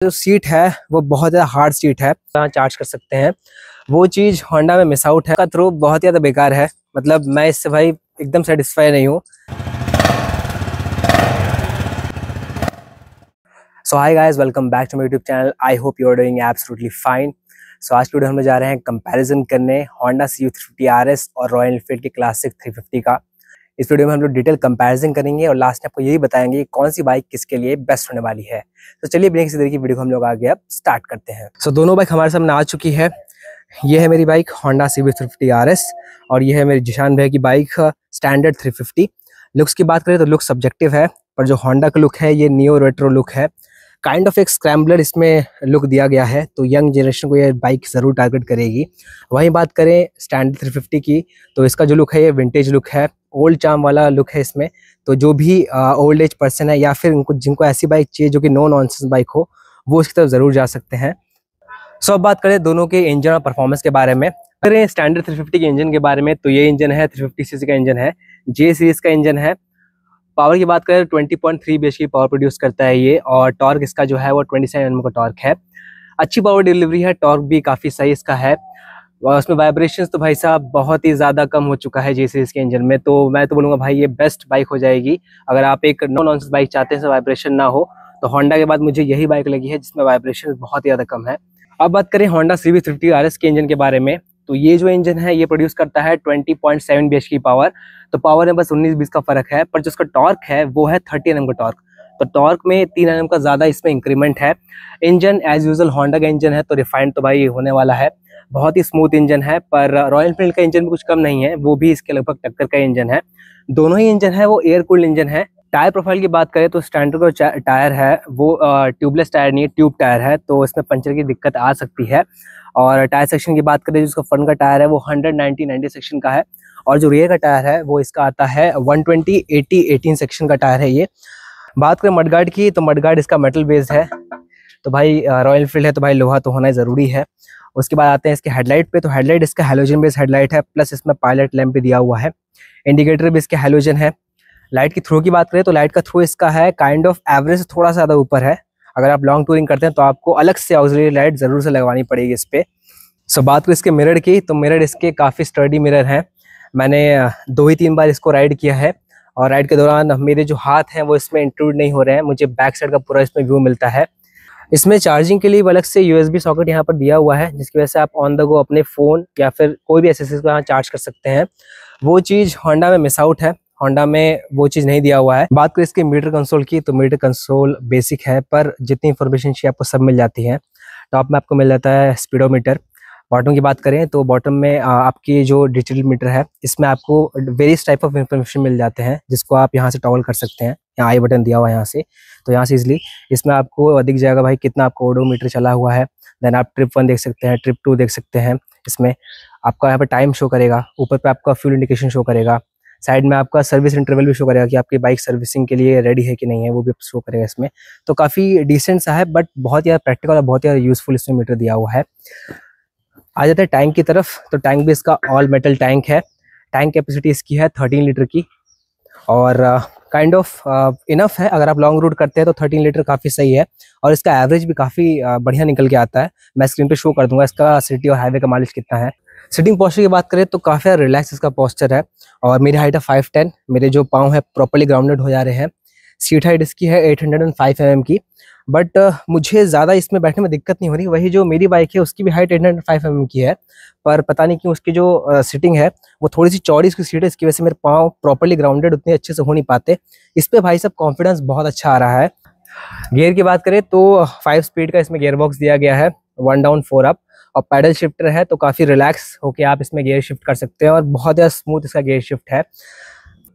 जो सीट है वो बहुत ज़्यादा हार्ड सीट है, चार्ज कर सकते हैं। वो चीज़ होंडा में मिस आउट है। का थ्रो बहुत ज़्यादा बेकार है, मतलब मैं इससे भाई एकदम सेटिस्फाई नहीं हूँ। So hi guys, welcome back to my YouTube channel. I hope you are doing absolutely fine. So आज की वीडियो हम जा रहे हैं कंपैरिजन करने होंडा CU350 RS और रॉयल एनफील्ड की क्लासिक 350 का। इस वीडियो में हम लोग डिटेल कंपैरिजन करेंगे और लास्ट में आपको यही बताएंगे कि कौन सी बाइक किसके लिए बेस्ट होने वाली है। तो चलिए बिना किसी देर की वीडियो को हम लोग आगे अब स्टार्ट करते हैं। सो दोनों बाइक हमारे सामने आ चुकी है। ये है मेरी बाइक होंडा CB350 RS और ये है मेरी जिशान भाई की बाइक स्टैंडर्ड 350। लुक्स की बात करें तो लुक सब्जेक्टिव है, पर जो होंडा का लुक है ये नियो रेट्रो लुक है। काइंड ऑफ एक स्क्रैम्बलर इसमें लुक दिया गया है, तो यंग जनरेशन को ये बाइक ज़रूर टारगेट करेगी। वहीं बात करें स्टैंडर्ड 350 की, तो इसका जो लुक है ये विंटेज लुक है, ओल्ड चार्म वाला लुक है इसमें। तो जो भी ओल्ड एज पर्सन है या फिर जिनको ऐसी बाइक चाहिए जो कि नो नॉनसेंस बाइक हो, वो इसकी तरफ ज़रूर जा सकते हैं। सो अब बात करें दोनों के इंजन और परफॉर्मेंस के बारे में। अगर स्टैंडर्ड 350 के इंजन के बारे में, तो ये इंजन है 350cc का इंजन है, J सीरीज का इंजन है। पावर की बात करें 20.3 bhp की पावर प्रोड्यूस करता है ये, और टॉर्क इसका जो है वो 27 Nm का टॉर्क है। अच्छी पावर डिलीवरी है, टॉर्क भी काफ़ी सही इसका है। और उसमें वाइब्रेशंस तो भाई साहब बहुत ही ज़्यादा कम हो चुका है J सीरीज के इंजन में। तो मैं तो बोलूँगा भाई ये बेस्ट बाइक हो जाएगी। अगर आप एक नो नॉनसेंस बाइक चाहते हैं, वाइब्रेशन ना हो, तो होंडा के बाद मुझे यही बाइक लगी है जिसमें वाइब्रेशन बहुत ज़्यादा कम है। अब बात करें होंडा CB350 RS के इंजन के बारे में, तो ये जो इंजन है ये प्रोड्यूस करता है 20.7 bhp की पावर। तो पावर में बस 19-20 का फर्क है, पर जो उसका टॉर्क है वो है 30 Nm का टॉर्क। तो टॉर्क में 3 Nm का ज़्यादा इसमें इंक्रीमेंट है। इंजन एज यूजुअल होंडा का इंजन है, तो रिफाइंड तो भाई होने वाला है। बहुत ही स्मूथ इंजन है, पर रॉयल एनफील्ड का इंजन भी कुछ कम नहीं है, वो भी इसके लगभग टक्कर का इंजन है। दोनों ही इंजन है वो एयर कूल्ड इंजन है। टायर प्रोफाइल की बात करें तो स्टैंडर्ड का टायर है वो ट्यूबलेस टायर नहीं है, ट्यूब टायर है, तो इसमें पंचर की दिक्कत आ सकती है। और टायर सेक्शन की बात करें, जिसका फ्रंट का टायर है वो 190/90 सेक्शन का है, और जो रियर का टायर है वो इसका आता है 120/80/18 सेक्शन का टायर है ये। बात करें मडगार्ड की, तो मडगार्ड इसका मेटल बेस्ड है। तो भाई रॉयल एनफील्ड है तो भाई लोहा तो होना ज़रूरी है। उसके बाद आते हैं इसके हेडलाइट पे, तो हेडलाइट इसका हैलोजन बेस्ड हेडलाइट है, प्लस इसमें पायलट लैंप भी दिया हुआ है। इंडिकेटर भी इसके हैलोजन है। लाइट की थ्रो की बात करें तो लाइट का थ्रो इसका है काइंड ऑफ एवरेज से थोड़ा सा ज़्यादा ऊपर है। अगर आप लॉन्ग टूरिंग करते हैं तो आपको अलग से ऑक्सिलरी लाइट ज़रूर से लगवानी पड़ेगी इस पर। सो बात करें इसके मिरर की, तो मिरर इसके काफ़ी स्टर्डी मिरर हैं। मैंने 2 ही 3 बार इसको राइड किया है, और राइड के दौरान मेरे जो हाथ हैं वो इसमें इंक्लूड नहीं हो रहे हैं, मुझे बैक साइड का पूरा इसमें व्यू मिलता है। इसमें चार्जिंग के लिए अलग से USB सॉकेट यहाँ पर दिया हुआ है, जिसकी वजह से आप ऑन द गो अपने फ़ोन या फिर कोई भी एक्सेसरीज को यहाँ चार्ज कर सकते हैं। वो चीज़ होंडा में मिस आउट है, होंडा में वो चीज़ नहीं दिया हुआ है। बात करें इसके मीटर कंसोल की, तो मीटर कंसोल बेसिक है, पर जितनी इंफॉर्मेशन चाहिए आपको सब मिल जाती है। टॉप में आपको मिल जाता है स्पीडोमीटर। बॉटम की बात करें तो बॉटम में आपकी जो डिजिटल मीटर है, इसमें आपको वेरियस टाइप ऑफ इंफॉर्मेशन मिल जाते हैं, जिसको आप यहाँ से टॉगल कर सकते हैं। यहाँ आई बटन दिया हुआ है यहाँ से, तो यहाँ से इजली इसमें आपको दिख जाएगा भाई कितना आपको ओडोमीटर चला हुआ है। देन आप ट्रिप 1 देख सकते हैं, ट्रिप 2 देख सकते हैं। इसमें आपका यहाँ पर टाइम शो करेगा, ऊपर पे आपका फ्यूल इंडिकेशन शो करेगा, साइड में आपका सर्विस इंटरवल भी शो करेगा कि आपकी बाइक सर्विसिंग के लिए रेडी है कि नहीं है, वो भी शो करेगा इसमें। तो काफ़ी डिसेंट सा है, बट बहुत ज़्यादा प्रैक्टिकल और बहुत ज़्यादा यूजफुल इसमें मीटर दिया हुआ है। आ जाते हैं टैंक की तरफ, तो टैंक भी इसका ऑल मेटल टैंक है। टैंक कैपेसिटी इसकी है 13 लीटर की, और काइंड ऑफ इनफ है। अगर आप लॉन्ग रूट करते हैं तो 13 लीटर काफ़ी सही है, और इसका एवरेज भी काफ़ी बढ़िया निकल के आता है। मैं स्क्रीन पे शो कर दूंगा इसका सिटी और हाईवे का माइलेज कितना है। सिटिंग पोस्चर की बात करें तो काफ़ी रिलैक्स इसका पोस्चर है, और मेरी हाइट है 5'10", मेरे जो पाँव है प्रॉपर्ली ग्राउंडेड हो जा रहे हैं। सीट हाइट इसकी है 805 mm की, बट मुझे ज़्यादा इसमें बैठने में दिक्कत नहीं हो रही। वही जो मेरी बाइक है उसकी भी हाइट 805 mm की है, पर पता नहीं क्यों उसकी जो सीटिंग है वो थोड़ी सी चौड़ी इसकी सीट है, इसकी वजह से मेरे पाँव प्रॉपर्ली ग्राउंडेड उतने अच्छे से हो नहीं पाते। इस पर भाई साहब कॉन्फिडेंस बहुत अच्छा आ रहा है। गियर की बात करें तो 5 स्पीड का इसमें गियर बॉक्स दिया गया है, 1 डाउन 4 अप, और पैडल शिफ्टर है, तो काफ़ी रिलैक्स होके आप इसमें गियर शिफ्ट कर सकते हैं, और बहुत ज़्यादा स्मूथ इसका गियर शिफ्ट है।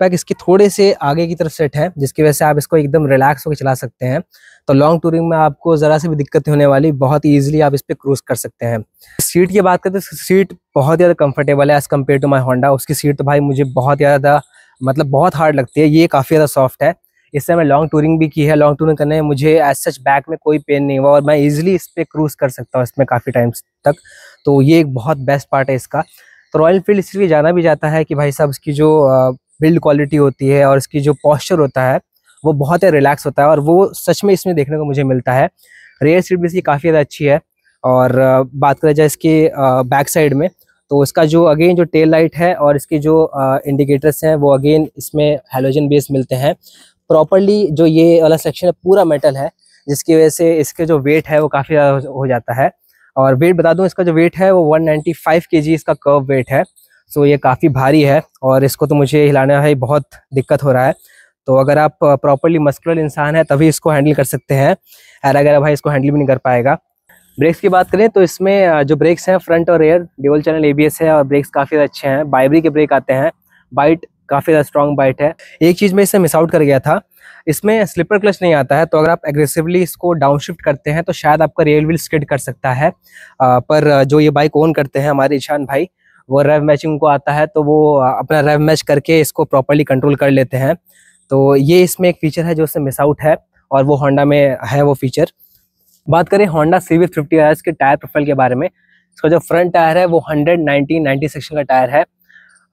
पैक इसके थोड़े से आगे की तरफ सेट है, जिसकी वजह से आप इसको एकदम रिलैक्स होकर चला सकते हैं। तो लॉन्ग टूरिंग में आपको ज़रा से भी दिक्कत नहीं होने वाली, बहुत ईजिली आप इस पर क्रूज कर सकते हैं। सीट की बात करें तो सीट बहुत ज़्यादा कंफर्टेबल है as compare to my Honda. उसकी सीट तो भाई मुझे बहुत ज़्यादा मतलब बहुत हार्ड लगती है, ये काफ़ी ज़्यादा सॉफ्ट है। इससे मैं लॉन्ग टूरिंग भी की है, लॉन्ग टूरिंग करने में मुझे एज सच बैक में कोई पेन नहीं हुआ, और मैं इजीली इस पर क्रूज कर सकता हूँ इसमें काफ़ी टाइम्स तक। तो ये एक बहुत बेस्ट पार्ट है इसका। तो रॉयल एनफील्ड इसलिए जाना भी जाता है कि भाई साहब इसकी जो बिल्ड क्वालिटी होती है और इसकी जो पॉस्चर होता है वो बहुत ही रिलैक्स होता है, और वो सच में इसमें देखने को मुझे मिलता है। रेयर सीट भी इसकी काफ़ी ज़्यादा अच्छी है। और बात करें जाए इसके बैक साइड में, तो इसका जो अगेन जो टेल लाइट है और इसके जो इंडिकेटर्स हैं वो अगेन इसमें हैलोजन बेस मिलते हैं प्रॉपरली। जो ये वाला सेक्शन है पूरा मेटल है, जिसकी वजह से इसके जो वेट है वो काफ़ी ज़्यादा हो जाता है। और वेट बता दूं, इसका जो वेट है वो 195 kg इसका कर्व वेट है। सो ये काफ़ी भारी है और इसको तो मुझे हिलाना है बहुत दिक्कत हो रहा है। तो अगर आप प्रॉपरली मस्कुलर इंसान है तभी इसको हैंडल कर सकते हैं, और अगर भाई इसको हैंडल भी नहीं कर पाएगा। ब्रेक्स की बात करें तो इसमें जो ब्रेक्स हैं फ्रंट और रेयर ड्यूल चैनल ABS है और ब्रेक्स काफ़ी अच्छे हैं। बाइबरी के ब्रेक आते हैं, बाइट काफ़ी ज़्यादा स्ट्रॉन्ग बाइट है। एक चीज़ में इससे मिस आउट कर गया था, इसमें स्लिपर क्लच नहीं आता है, तो अगर आप एग्रेसिवली इसको डाउन शिफ्ट करते हैं तो शायद आपका रेयर व्हील स्किड कर सकता है। पर जो ये बाइक ओन करते हैं हमारे ईशान भाई, वो रेव मैचिंग को आता है, तो वो अपना रेव मैच करके इसको प्रॉपरली कंट्रोल कर लेते हैं। तो ये इसमें एक फीचर है जो इससे मिस आउट है और वो होंडा में है वो फीचर। बात करें होंडा CB 50 RS के टायर प्रोफाइल के बारे में, इसका जो फ्रंट टायर है वो 190 सेक्शन का टायर है।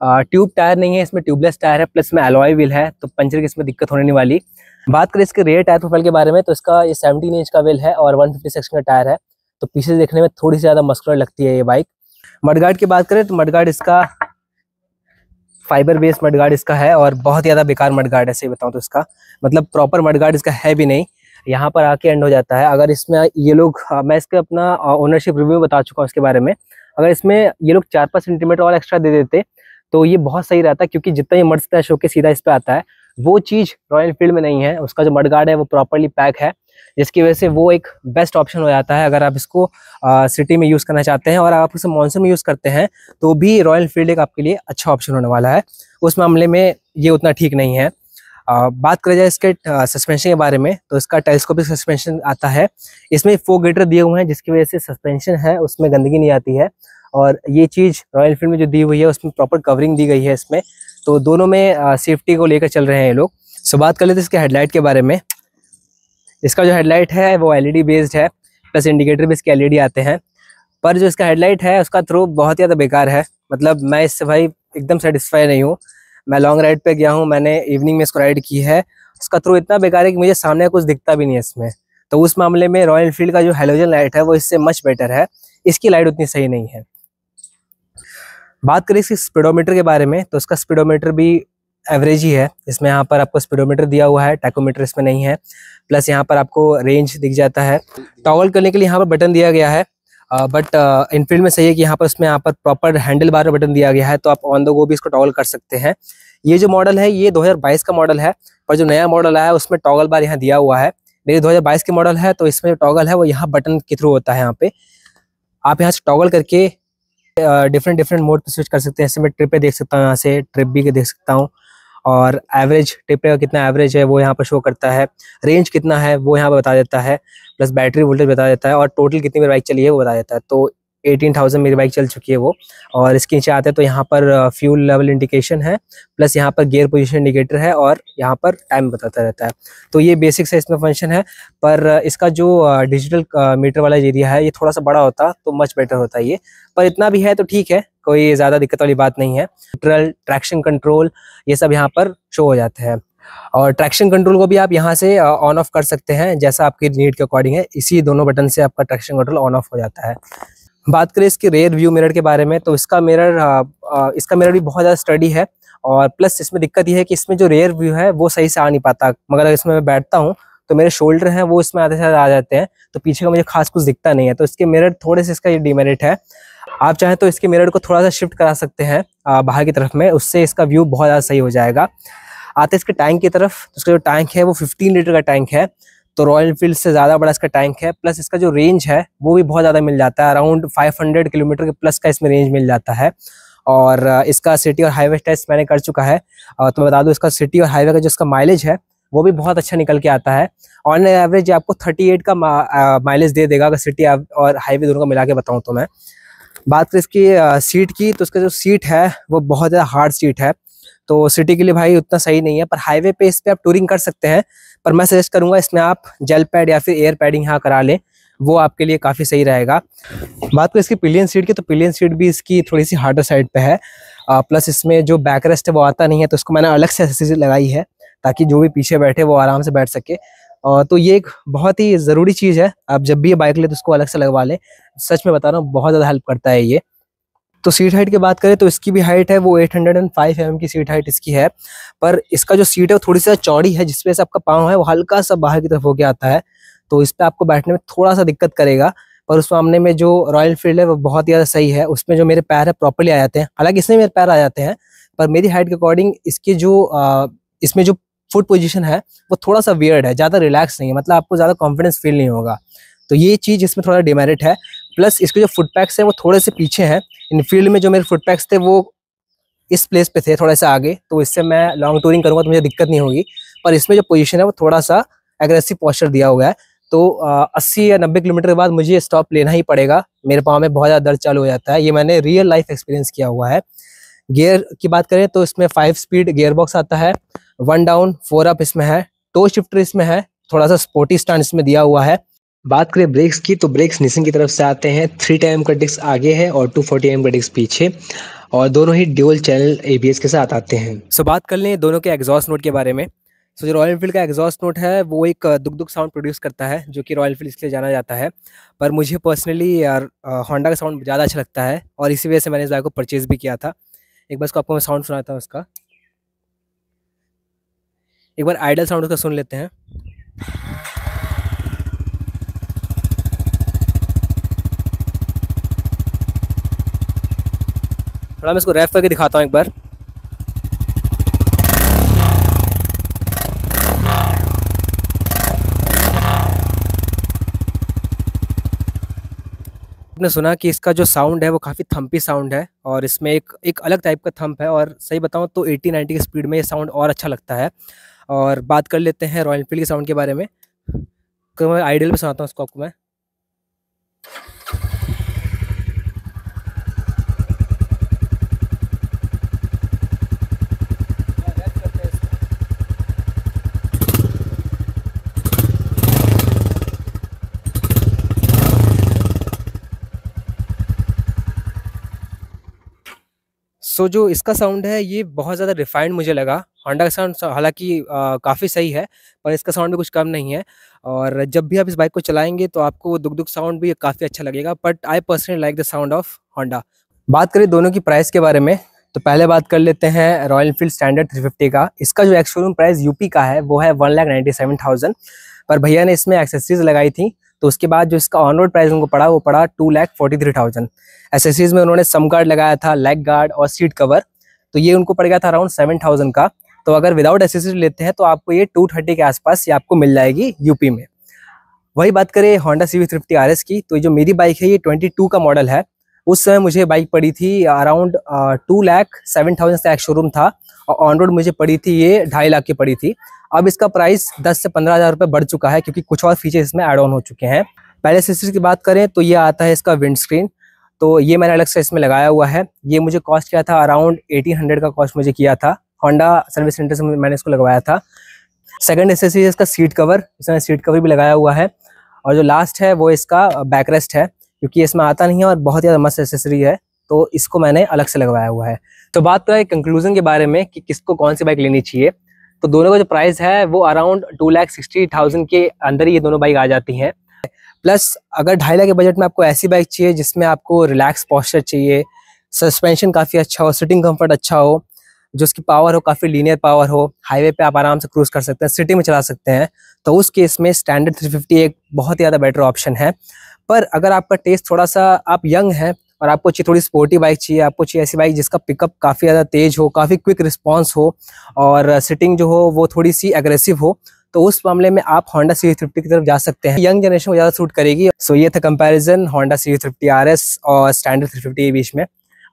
ट्यूब टायर नहीं है, इसमें ट्यूबलेस टायर है, प्लस में एलॉय व्हील है, तो पंचर की इसमें दिक्कत होने नहीं वाली। बात करें इसके रेयर टायर प्रोफाइल के बारे में, तो इसका ये 17 इंच का व्हील है और 150 सेक्शन का टायर है, तो पीछे से देखने में थोड़ी सी ज़्यादा मस्कुलर लगती है ये बाइक। मडगार्ड की बात करें तो मडगार्ड इसका फाइबर बेस्ड मडगार्ड इसका है और बहुत ज़्यादा बेकार मडगार्ड है, सही बताऊँ तो इसका मतलब प्रॉपर मडगार्ड इसका है भी नहीं, यहाँ पर आके एंड हो जाता है। अगर इसमें ये लोग, मैं इसके अपना ओनरशिप रिव्यू बता चुका हूँ इसके बारे में, अगर इसमें ये लोग 4-5 सेंटीमीटर और एक्स्ट्रा दे देते तो ये बहुत सही रहता, क्योंकि जितना ये मड स्प्लैश होकर सीधा इस पे आता है वो चीज़ रॉयल एनफील्ड में नहीं है। उसका जो मडगार्ड है वो प्रॉपरली पैक है, जिसकी वजह से वो एक बेस्ट ऑप्शन हो जाता है अगर आप इसको सिटी में यूज़ करना चाहते हैं। और आप इसे मानसून में यूज़ करते हैं तो भी रॉयल एनफील्ड एक आपके लिए अच्छा ऑप्शन होने वाला है, उस मामले में ये उतना ठीक नहीं है। बात करें जाए इसके सस्पेंशन के बारे में, तो इसका टेलीस्कोपिक सस्पेंशन आता है, इसमें 4 गेटर दिए हुए हैं, जिसकी वजह से सस्पेंशन है उसमें गंदगी नहीं आती है। और ये चीज़ रॉयल एनफील्ड में जो दी हुई है उसमें प्रॉपर कवरिंग दी गई है इसमें, तो दोनों में सेफ्टी को लेकर चल रहे हैं ये लोग। सो बात कर लेते हैं इसके हेडलाइट के बारे में। इसका जो हेडलाइट है वो LED बेस्ड है, प्लस इंडिकेटर भी इसके LED आते हैं, पर जो इसका हेडलाइट है उसका थ्रो बहुत ज़्यादा बेकार है। मतलब मैं इससे भाई एकदम सेटिस्फाई नहीं हूँ। मैं लॉन्ग राइड पे गया हूँ, मैंने इवनिंग में इसको राइड की है, उसका थ्रो इतना बेकार है कि मुझे सामने कुछ दिखता भी नहीं है इसमें। तो उस मामले में रॉयल एनफील्ड का जो हैलोजन लाइट है वो इससे मच बेटर है, इसकी लाइट उतनी सही नहीं है। बात करें इसके स्पीडोमीटर के बारे में, तो इसका स्पीडोमीटर भी एवरेज ही है। इसमें यहाँ पर आपको स्पीडोमीटर दिया हुआ है, टैकोमीटर इसमें नहीं है, प्लस यहाँ पर आपको रेंज दिख जाता है। टॉगल करने के लिए यहाँ पर बटन दिया गया है, बट इनफील्ड में सही है कि यहाँ पर प्रॉपर हैंडल बार बटन दिया गया है, तो आप ऑन द गो भी इसको टॉगल कर सकते हैं। ये जो मॉडल है ये 2022 का मॉडल है, पर जो नया मॉडल आया है उसमें टॉगल बार यहाँ दिया हुआ है। मेरे 2022 के मॉडल है, तो इसमें जो टॉगल है वो यहाँ बटन के थ्रू होता है। यहाँ पे आप यहाँ से टॉगल करके डिफरेंट मोड पे स्विच कर सकते हैं। जैसे मैं ट्रिप पे देख सकता हूँ, यहाँ से ट्रिप भी देख सकता हूँ, और एवरेज ट्रिप का कितना एवरेज है वो यहाँ पर शो करता है, रेंज कितना है वो यहाँ पर बता देता है, प्लस बैटरी वोल्टेज बता देता है, और टोटल कितनी मेरी बाइक चली है वो बता देता है। तो 18,000 मेरी बाइक चल चुकी है वो। और इसके नीचे आते हैं तो यहाँ पर फ्यूल लेवल इंडिकेशन है, प्लस यहाँ पर गियर पोजीशन इंडिकेटर है, और यहाँ पर टाइम बताता रहता है। तो ये बेसिक से इसमें फंक्शन है, पर इसका जो डिजिटल मीटर वाला एरिया है ये थोड़ा सा बड़ा होता तो मच बेटर होता ये, पर इतना भी है तो ठीक है, कोई ज़्यादा दिक्कत वाली बात नहीं है। ट्रैक्शन कंट्रोल ये सब यहाँ पर शो हो जाते हैं, और ट्रैक्शन कंट्रोल को भी आप यहाँ से ऑन ऑफ कर सकते हैं, जैसा आपकी नीड के अकॉर्डिंग है। इसी दोनों बटन से आपका ट्रैक्शन कंट्रोल ऑन ऑफ हो जाता है। बात करें इसके रेयर व्यू मिरर के बारे में, तो इसका मिरर भी बहुत ज़्यादा स्टडी है, और प्लस इसमें दिक्कत ये है कि इसमें जो रेयर व्यू है वो सही से आ नहीं पाता। मगर अगर इसमें मैं बैठता हूँ तो मेरे शोल्डर हैं वो इसमें आधे से ज़्यादा आ जाते हैं, तो पीछे का मुझे खास कुछ दिखता नहीं है। तो इसके मिरर थोड़े से, इसका ये डीमेरिट है। आप चाहें तो इसके मिरर को थोड़ा सा शिफ्ट करा सकते हैं बाहर की तरफ में, उससे इसका व्यू बहुत ज़्यादा सही हो जाएगा। आते इसके टैंक की तरफ, तो इसका जो टैंक है वो 15 लीटर का टैंक है, तो रॉयल एनफील्ड से ज़्यादा बड़ा इसका टैंक है। प्लस इसका जो रेंज है वो भी बहुत ज़्यादा मिल जाता है, अराउंड 500 किलोमीटर के प्लस का इसमें रेंज मिल जाता है। और इसका सिटी और हाईवे टेस्ट मैंने कर चुका है, तो मैं बता दूं इसका सिटी और हाईवे का जो इसका माइलेज है वो भी बहुत अच्छा निकल के आता है। ऑन एवरेज आपको 38 का माइलेज दे देगा, अगर सिटी और हाईवे दोनों का मिला के बताऊँ तो मैं। बात करें इसकी सीट की, तो इसका जो सीट है वो बहुत ज़्यादा हार्ड सीट है, तो सिटी के लिए भाई उतना सही नहीं है, पर हाईवे पे इस पर आप टूरिंग कर सकते हैं। पर मैं सजेस्ट करूंगा इसमें आप जेल पैड या फिर एयर पैडिंग यहाँ करा लें, वो आपके लिए काफ़ी सही रहेगा। बात करें इसकी पिलियन सीट की, तो पिलियन सीट भी इसकी थोड़ी सी हार्डर साइड पे है, प्लस इसमें जो बैक रेस्ट है वो आता नहीं है, तो इसको मैंने अलग से एक्सेसरीज लगाई है ताकि जो भी पीछे बैठे वो आराम से बैठ सके। तो ये एक बहुत ही ज़रूरी चीज़ है। आप जब भी ये बाइक ले तो उसको अलग से लगवा लें। सच में बता रहा हूँ, बहुत ज़्यादा हेल्प करता है ये। तो सीट हाइट की बात करें तो इसकी भी हाइट है वो 805 mm की सीट हाइट इसकी है। पर इसका जो सीट है वो थोड़ी सी चौड़ी है, जिस वजह से आपका पाँव है वो हल्का सा बाहर की तरफ होके आता है। तो इस पे आपको बैठने में थोड़ा सा दिक्कत करेगा। पर उस मामले में जो रॉयल एनफील्ड है वो बहुत ज़्यादा सही है। उसमें जो मेरे पैर है प्रॉपर्ली आ जाते हैं, हालांकि इसमें मेरे पैर आ जाते हैं, पर मेरी हाइट के अकॉर्डिंग इसकी जो इसमें जो फुट पोजीशन है वो थोड़ा सा वियर्ड है, ज़्यादा रिलैक्स नहीं है, मतलब आपको ज़्यादा कॉन्फिडेंस फील नहीं होगा। तो ये चीज़ इसमें थोड़ा डिमेरिट है। प्लस इसके जो फुट पैक्स हैं वो थोड़े से पीछे हैं। इनफील्ड में जो मेरे फुट पैक्स थे वो इस प्लेस पे थे, थोड़ा सा आगे, तो इससे मैं लॉन्ग टूरिंग करूँगा तो मुझे दिक्कत नहीं होगी। पर इसमें जो पोजीशन है वो थोड़ा सा एग्रेसिव पोस्चर दिया हुआ है। तो 80 या 90 किलोमीटर के बाद मुझे स्टॉप लेना ही पड़ेगा, मेरे पाँव में बहुत ज़्यादा दर्द चालू हो जाता है। ये मैंने रियल लाइफ एक्सपीरियंस किया हुआ है। गियर की बात करें तो इसमें 5 स्पीड गियर बॉक्स आता है, 1 डाउन 4 अप इसमें है, टो शिफ्टर इसमें है, थोड़ा सा स्पोर्टी स्टैंड इसमें दिया हुआ है। बात करें ब्रेक्स की तो ब्रेक्स निसिन की तरफ से आते हैं। 310 mm का डिस्क आगे है और 240 mm का डिस्क पीछे, और दोनों ही ड्यूल चैनल ABS के साथ आते हैं। सो बात कर लें दोनों के एग्जॉस्ट नोट के बारे में। सो जो रॉयल एनफील्ड का एग्जॉस्ट नोट है वो एक दुक दुक साउंड प्रोड्यूस करता है, जो कि रॉयल एनफील्ड इसलिए जाना जाता है। पर मुझे पर्सनली यार होंडा का साउंड ज़्यादा अच्छा लगता है, और इसी वजह से मैंने इस बाइक को परचेज़ भी किया था। एक बार इसको आपको मैं साउंड सुनाता हूँ उसका। एक बार आइडल साउंड उसका सुन लेते हैं। थोड़ा मैं इसको रैप करके दिखाता हूँ एक बार। आपने सुना कि इसका जो साउंड है वो काफ़ी थम्पी साउंड है, और इसमें एक अलग टाइप का थंप है, और सही बताऊँ तो 80-90 की स्पीड में ये साउंड और अच्छा लगता है। और बात कर लेते हैं रॉयल एनफील्ड के साउंड के बारे में। तो मैं आइडल पे सुनाता हूँ उसको आपको मैं। जो इसका साउंड है ये बहुत ज़्यादा रिफाइंड मुझे लगा। होंडा का साउंड हालांकि काफ़ी सही है, पर इसका साउंड भी कुछ कम नहीं है। और जब भी आप इस बाइक को चलाएंगे तो आपको दुक दुक साउंड भी काफ़ी अच्छा लगेगा। But I personally like the sound of Honda. बात करें दोनों की प्राइस के बारे में तो पहले बात कर लेते हैं रॉयल एनफील्ड स्टैंडर्ड 350 का। इसका जो एक्स शोरूम प्राइस यूपी का है वो है 1,97,000, पर भैया ने इसमें एक्सेसरीज लगाई थी, तो उसके बाद जो इसका ऑन रोड प्राइस उनको पड़ा वो पड़ा 2,43,000। एसेसरीज में उन्होंने सम गार्ड लगाया था, लेग गार्ड और सीट कवर, तो ये उनको पड़ गया था अराउंड 7,000 का। तो अगर विदाउट एसेसरीज लेते हैं तो आपको ये 230 के आसपास ये आपको मिल जाएगी यूपी में। वही बात करें होंडा CB350 RS की, तो जो मेरी बाइक है ये 22 का मॉडल है। उस समय मुझे बाइक पड़ी थी अराउंड 2,07,000 का एक शोरूम था, और ऑन रोड मुझे पड़ी थी ये 2.5 लाख की पड़ी थी। अब इसका प्राइस 10 से 15,000 रुपये बढ़ चुका है, क्योंकि कुछ और फीचर इसमें ऐड ऑन हो चुके हैं। पहले एसेसरीज की बात करें तो ये आता है इसका विंड स्क्रीन, तो ये मैंने अलग से इसमें लगाया हुआ है। ये मुझे कॉस्ट किया था अराउंड 1800 का कॉस्ट मुझे किया था, होंडा सर्विस सेंटर से मैंने इसको लगवाया था। सेकंड एसेसरी है इसका सीट कवर, इसमें सीट कवर भी लगाया हुआ है। और जो लास्ट है वो इसका बैकरेस्ट है, क्योंकि इसमें आता नहीं है और बहुत ज़्यादा मस्त एसेसरी है, तो इसको मैंने अलग से लगवाया हुआ है। तो बात करें कंक्लूजन के बारे में कि किसको कौन सी बाइक लेनी चाहिए, तो दोनों का जो प्राइस है वो अराउंड 2,60,000 के अंदर ही ये दोनों बाइक आ जाती हैं। प्लस अगर 2.5 लाख के बजट में आपको ऐसी बाइक चाहिए जिसमें आपको रिलैक्स पोस्चर चाहिए, सस्पेंशन काफ़ी अच्छा हो, सिटिंग कंफर्ट अच्छा हो, जो उसकी पावर हो काफ़ी लीनियर पावर हो, हाईवे पे आप आराम से क्रूज कर सकते हैं, सिटी में चला सकते हैं, तो उस केस में स्टैंडर्ड 350 एक बहुत ही ज़्यादा बेटर ऑप्शन है। पर अगर आपका टेस्ट थोड़ा सा, आप यंग हैं और आपको चाहिए थोड़ी स्पोर्टी बाइक चाहिए, आपको चाहिए ऐसी बाइक जिसका पिकअप काफ़ी ज़्यादा तेज हो, काफ़ी क्विक रिस्पॉन्स हो, और सिटिंग जो हो वो थोड़ी सी एग्रेसिव हो, तो उस मामले में आप होंडा CB350 की तरफ जा सकते हैं। यंग जनरेशन को ज़्यादा सूट करेगी। सो ये था कंपैरिजन होंडा CB350 RS और स्टैंडर्ड 350 के बीच में।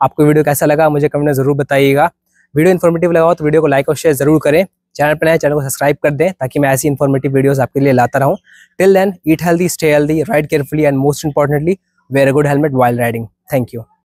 आपको वीडियो कैसा लगा मुझे कमेंट में ज़रूर बताइएगा। वीडियो इन्फॉर्मेटिव लगा हो तो वीडियो को लाइक और शेयर ज़रूर करें। चैनल पर नए, चैनल को सब्सक्राइब कर दें ताकि मैं ऐसी इन्फॉर्मेटिव वीडियोस आपके लिए लाता रहूं। Till then, eat healthy, stay healthy, ride carefully, and most importantly, wear a good helmet while riding. Thank you.